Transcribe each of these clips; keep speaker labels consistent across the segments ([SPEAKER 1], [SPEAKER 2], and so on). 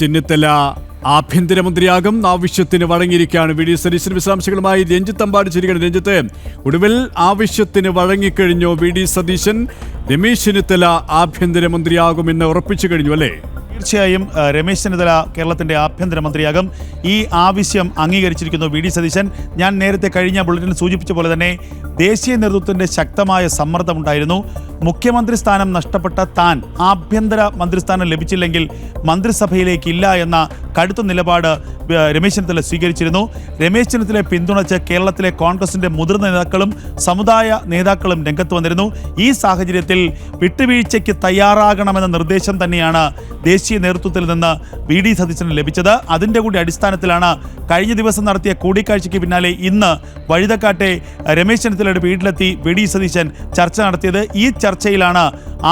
[SPEAKER 1] ചെന്നിത്തല ആഭ്യന്തരമന്ത്രിയാകും ആവശ്യത്തിന് വഴങ്ങിയിരിക്കുകയാണ്. V D Satheesan വിശദാംശങ്ങളുമായി രഞ്ജിത്ത് അമ്പാടിച്ചിരിക്കുകയാണ്. രഞ്ജിത്ത്, ഒടുവിൽ ആവശ്യത്തിന് വഴങ്ങിക്കഴിഞ്ഞു വി ഡി സതീശൻ. രമേശ് ചെന്നിത്തല ആഭ്യന്തരമന്ത്രിയാകുമെന്ന് ഉറപ്പിച്ചു കഴിഞ്ഞു അല്ലേ?
[SPEAKER 2] തീർച്ചയായും രമേശ് ചെന്നിത്തല കേരളത്തിൻ്റെ ആഭ്യന്തരമന്ത്രിയാകും. ഈ ആവശ്യം അംഗീകരിച്ചിരിക്കുന്നു വി ഡി സതീശൻ. ഞാൻ നേരത്തെ കഴിഞ്ഞ ബുള്ളറ്റിനിൽ സൂചിപ്പിച്ച പോലെ തന്നെ ദേശീയ നേതൃത്വത്തിൻ്റെ ശക്തമായ സമ്മർദ്ദമുണ്ടായിരുന്നു. മുഖ്യമന്ത്രി സ്ഥാനം നഷ്ടപ്പെട്ട താൻ ആഭ്യന്തര മന്ത്രിസ്ഥാനം ലഭിച്ചില്ലെങ്കിൽ മന്ത്രിസഭയിലേക്ക് ഇല്ല എന്ന കടുത്ത നിലപാട് രമേശ് ചെന്നിത്തല സ്വീകരിച്ചിരുന്നു. രമേശ് ചെന്നിത്തലയെ പിന്തുണച്ച് കേരളത്തിലെ കോൺഗ്രസിൻ്റെ മുതിർന്ന നേതാക്കളും സമുദായ നേതാക്കളും രംഗത്ത് വന്നിരുന്നു. ഈ സാഹചര്യത്തിൽ വിട്ടുവീഴ്ചയ്ക്ക് തയ്യാറാകണമെന്ന നിർദ്ദേശം തന്നെയാണ് ദേശീയ നേതൃത്വത്തിൽ നിന്ന് വി ഡി സതീശന് ലഭിച്ചത്. അതിൻ്റെ കൂടി അടിസ്ഥാനത്തിലാണ് കഴിഞ്ഞ ദിവസം നടത്തിയ കൂടിക്കാഴ്ചയ്ക്ക് പിന്നാലെ ഇന്ന് വഴുതക്കാട്ടെ രമേശ് ചെന്നിത്തലയുടെ വീട്ടിലെത്തി വി ഡി സതീശൻ ചർച്ച നടത്തിയത്. ഈ ചർച്ചയിലാണ്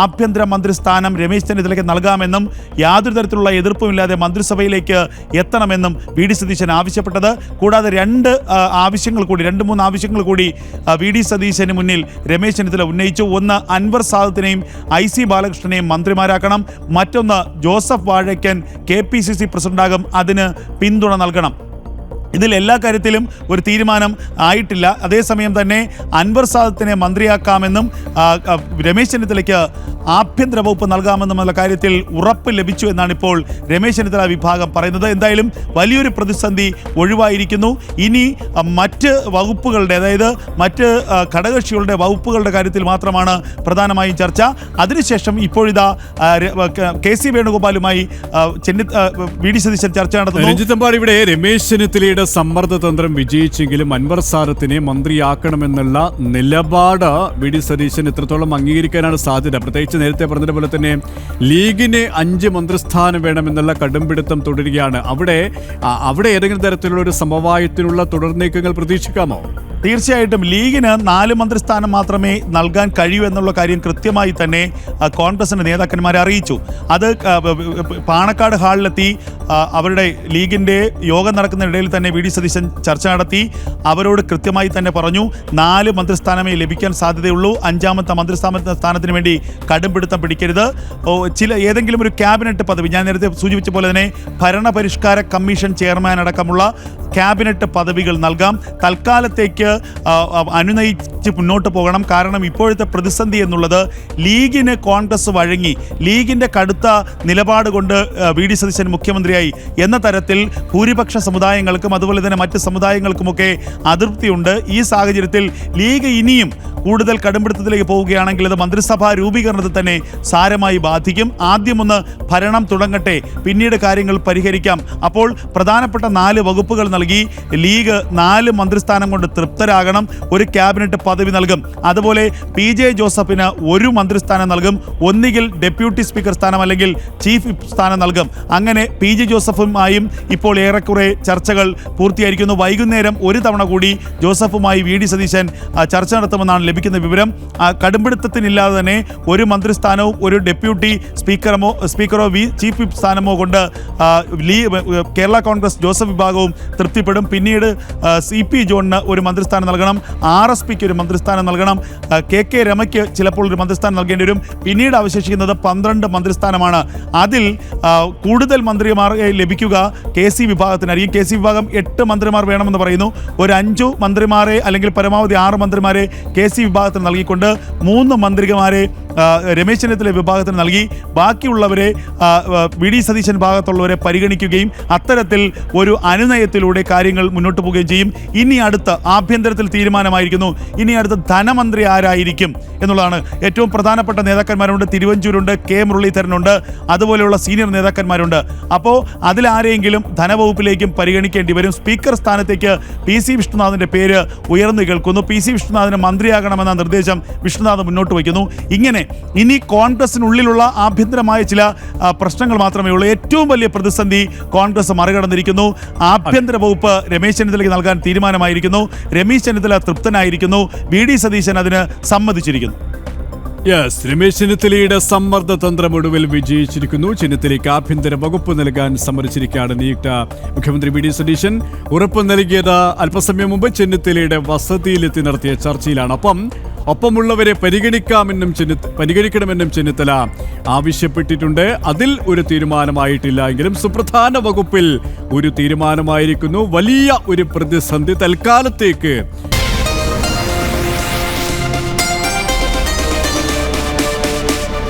[SPEAKER 2] ആഭ്യന്തര മന്ത്രിസ്ഥാനം രമേശ് ചെന്നിത്തലയ്ക്ക് നൽകാമെന്നും യാതൊരു തരത്തിലുള്ള എതിർപ്പുമില്ലാതെ മന്ത്രിസഭയിലേക്ക് എത്തണമെന്നും വി ഡി സതീശൻ ആവശ്യപ്പെട്ടത്. കൂടാതെ രണ്ട് മൂന്ന് ആവശ്യങ്ങൾ കൂടി വി ഡി സതീശന് മുന്നിൽ രമേശ് ചെന്നിത്തല ഉന്നയിച്ചു. ഒന്ന്, അൻവർ സാദത്തിനെയും IC ബാലകൃഷ്ണനെയും മന്ത്രിമാരാക്കണം. മറ്റൊന്ന്, ജോസഫ് വാഴയ്ക്കൻ KPCC പ്രസിഡന്റാകും, അതിന് പിന്തുണ നൽകണം. ഇതിൽ എല്ലാ കാര്യത്തിലും ഒരു തീരുമാനം ആയിട്ടില്ല. അതേസമയം തന്നെ അൻവർ സാദത്തിനെ മന്ത്രിയാക്കാമെന്നും രമേശ് ചെന്നിത്തലയ്ക്ക് ആഭ്യന്തര വകുപ്പ് നൽകാമെന്നുമുള്ള കാര്യത്തിൽ ഉറപ്പ് ലഭിച്ചു എന്നാണ് ഇപ്പോൾ രമേശ് ചെന്നിത്തല വിഭാഗം പറയുന്നത്. എന്തായാലും വലിയൊരു പ്രതിസന്ധി ഒഴിവായിരിക്കുന്നു. ഇനി മറ്റ് വകുപ്പുകളുടെ, അതായത് മറ്റ് ഘടകകക്ഷികളുടെ വകുപ്പുകളുടെ കാര്യത്തിൽ മാത്രമാണ് പ്രധാനമായും ചർച്ച. അതിനുശേഷം ഇപ്പോഴിതാ KC വേണുഗോപാലുമായി വി ഡി സതീശൻ ചർച്ച നടത്തുന്നു.
[SPEAKER 1] ഇവിടെ രമേശ് ചെന്നിത്തലയുടെ സമ്മർദ്ദതന്ത്രം വിജയിച്ചെങ്കിലും അൻവർ സാദത്തിനെ മന്ത്രിയാക്കണമെന്നുള്ള നിലപാട് വി ഡി സതീശൻ എത്രത്തോളം അംഗീകരിക്കാനാണ് സാധ്യത? പ്രത്യേകിച്ച് നേരത്തെ പറഞ്ഞതുപോലെ തന്നെ ലീഗിന് 5 മന്ത്രിസ്ഥാനം വേണമെന്നുള്ള കടുംപിടുത്തം തുടരുകയാണ്. അവിടെ ഏതെങ്കിലും തരത്തിലുള്ള ഒരു സമവായത്തിനുള്ള തുടർനീക്കങ്ങൾ പ്രതീക്ഷിക്കാമോ?
[SPEAKER 2] തീർച്ചയായിട്ടും ലീഗിന് 4 മന്ത്രിസ്ഥാനം മാത്രമേ നൽകാൻ കഴിയൂ എന്നുള്ള കാര്യം കൃത്യമായി തന്നെ കോൺഗ്രസിൻ്റെ നേതാക്കന്മാരെ അറിയിച്ചു. അത് പാണക്കാട് ഹാളിലെത്തി അവരുടെ ലീഗിൻ്റെ യോഗം നടക്കുന്നതിനിടയിൽ തന്നെ വി ഡി സതീശൻ ചർച്ച നടത്തി. അവരോട് കൃത്യമായി തന്നെ പറഞ്ഞു 4 മന്ത്രിസ്ഥാനമേ ലഭിക്കാൻ സാധ്യതയുള്ളൂ. 5ാമത്തെ മന്ത്രിസ്ഥാനത്തിന് വേണ്ടി കടുംപിടുത്തം പിടിക്കരുത്. ഏതെങ്കിലും ഒരു ക്യാബിനറ്റ് പദവി, ഞാൻ നേരത്തെ സൂചിപ്പിച്ച പോലെ തന്നെ ഭരണപരിഷ്കാര കമ്മീഷൻ ചെയർമാൻ അടക്കമുള്ള ക്യാബിനറ്റ് പദവികൾ നൽകാം. തൽക്കാലത്തേക്ക് അനുനയിച്ച് മുന്നോട്ട് പോകണം. കാരണം ഇപ്പോഴത്തെ പ്രതിസന്ധി എന്നുള്ളത് ലീഗിന് കോൺഗ്രസ് വഴങ്ങി, ലീഗിൻ്റെ കടുത്ത നിലപാട് കൊണ്ട് വി ഡി സതീശൻ മുഖ്യമന്ത്രിയായി എന്ന തരത്തിൽ ഭൂരിപക്ഷ സമുദായങ്ങൾക്കും അതുപോലെ തന്നെ മറ്റ് സമുദായങ്ങൾക്കുമൊക്കെ അതൃപ്തിയുണ്ട്. ഈ സാഹചര്യത്തിൽ ലീഗ് ഇനിയും കൂടുതൽ കടുംപിടുത്തത്തിലേക്ക് പോവുകയാണെങ്കിൽ അത് മന്ത്രിസഭാ രൂപീകരണത്തെ തന്നെ സാരമായി ബാധിക്കും. ആദ്യമൊന്ന് ഭരണം തുടങ്ങട്ടെ, പിന്നീട് കാര്യങ്ങൾ പരിഹരിക്കാം. അപ്പോൾ പ്രധാനപ്പെട്ട 4 വകുപ്പുകൾ നൽകി ലീഗ് 4 മന്ത്രിസ്ഥാനം കൊണ്ട് തൃപ്തരാകണം. ഒരു ക്യാബിനറ്റ് പദവി നൽകും. അതുപോലെ PJ ജോസഫിന് 1 മന്ത്രിസ്ഥാനം നൽകും. ഒന്നുകിൽ ഡെപ്യൂട്ടി സ്പീക്കർ സ്ഥാനം അല്ലെങ്കിൽ ചീഫ് വിപ്പ് സ്ഥാനം നൽകും. അങ്ങനെ PJ ജോസഫുമായും ഇപ്പോൾ ഏറെക്കുറെ ചർച്ചകൾ പൂർത്തിയായിരിക്കുന്നു. വൈകുന്നേരം ഒരു തവണ കൂടി ജോസഫുമായി വി ഡി സതീശൻ ചർച്ച നടത്തുമെന്നാണ് ലഭിക്കുന്ന വിവരം. കടുംപിടുത്തത്തിനില്ലാതെ തന്നെ 1 മന്ത്രിസ്ഥാനവും 1 ഡെപ്യൂട്ടി സ്പീക്കറോ ചീഫ് വിപ്പ് സ്ഥാനമോ കൊണ്ട് കേരള കോൺഗ്രസ് ജോസഫ് വിഭാഗവും തൃപ്തിപ്പെടും. പിന്നീട് CP ജോണിന് 1 മന്ത്രിസ്ഥാനം നൽകണം. RSPക്ക് 1 മന്ത്രിസ്ഥാനം നൽകണം. KK രമയ്ക്ക് ചിലപ്പോൾ 1 മന്ത്രിസ്ഥാനം നൽകേണ്ടി വരും. പിന്നീട് അവശേഷിക്കുന്നത് 12 മന്ത്രിസ്ഥാനമാണ്. അതിൽ കൂടുതൽ മന്ത്രിമാരെ ലഭിക്കുക KC വിഭാഗത്തിനായിരിക്കും. KC വിഭാഗം 8 മന്ത്രിമാർ വേണമെന്ന് പറയുന്നു. ഒരു 5 മന്ത്രിമാരെ അല്ലെങ്കിൽ പരമാവധി 6 മന്ത്രിമാരെ KC വിഭാഗത്തിന് നൽകിക്കൊണ്ട് 3 മന്ത്രിമാരെ രമേശ് ചെന്നിത്തല വിഭാഗത്തിന് നൽകി. ബാക്കിയുള്ളവരെ വി ഡി സതീശൻ ഭാഗത്തുള്ളവരെ പരിഗണിക്കുകയും അത്തരത്തിൽ ഒരു അനുനയത്തിലൂടെ കാര്യങ്ങൾ മുന്നോട്ട് പോവുകയും ചെയ്യും. ഇനി അടുത്ത ആഭ്യന്തരത്തിൽ തീരുമാനമായിരിക്കുന്നു. ഇനി അടുത്ത ധനമന്ത്രി ആരായിരിക്കും എന്നുള്ളതാണ്. ഏറ്റവും പ്രധാനപ്പെട്ട നേതാക്കന്മാരുണ്ട്. തിരുവഞ്ചൂരുണ്ട്, K മുരളീധരനുണ്ട്, അതുപോലെയുള്ള സീനിയർ നേതാക്കന്മാരുണ്ട്. അപ്പോൾ അതിലാരെയെങ്കിലും ധനവകുപ്പിലേക്കും പരിഗണിക്കേണ്ടി വരും. സ്പീക്കർ സ്ഥാനത്തേക്ക് PC വിഷ്ണുനാഥിൻ്റെ പേര് ഉയർന്നു കേൾക്കുന്നു. PC വിഷ്ണുനാഥിന് മന്ത്രിയാകണമെന്ന നിർദ്ദേശം വിഷ്ണുനാഥ് മുന്നോട്ട് വയ്ക്കുന്നു. ഇങ്ങനെ ഇനി കോൺഗ്രസിനുള്ളിലുള്ള ആഭ്യന്തരമായ ചില പ്രശ്നങ്ങൾ മാത്രമേ ഉള്ളൂ. ഏറ്റവും വലിയ പ്രതിസന്ധി കോൺഗ്രസ് മറികടന്നിരിക്കുന്നു. ആഭ്യന്തര വകുപ്പ് രമേശ് ചെന്നിത്തലയ്ക്ക് നൽകാൻ തീരുമാനമായിരിക്കുന്നു. രമേശ് ചെന്നിത്തല തൃപ്തനായിരിക്കുന്നു. വി ഡി സതീശൻ അതിന് സമ്മതിച്ചിരിക്കുന്നു.
[SPEAKER 1] രമേശ് ചെന്നിത്തലയുടെ സമ്മർദ്ദ തന്ത്രം ഒടുവിൽ വിജയിച്ചിരിക്കുന്നു. ചെന്നിത്തലയ്ക്ക് ആഭ്യന്തര വകുപ്പ് നൽകാൻ സമ്മതിച്ചിരിക്കുകയാണ് നിയുക്ത മുഖ്യമന്ത്രി വി ഡി സതീശൻ. ഉറപ്പ് നൽകിയത് അല്പസമയം മുമ്പ് ചെന്നിത്തലയുടെ വസതിയിലെത്തി നടത്തിയ ചർച്ചയിലാണ്. അപ്പം ഒപ്പമുള്ളവരെ പരിഗണിക്കണമെന്നും ചെന്നിത്തല ആവശ്യപ്പെട്ടിട്ടുണ്ട്. അതിൽ ഒരു തീരുമാനമായിട്ടില്ല എങ്കിലും സുപ്രധാന വകുപ്പിൽ ഒരു തീരുമാനമായിരിക്കുന്നു. വലിയ ഒരു പ്രതിസന്ധി തൽക്കാലത്തേക്ക്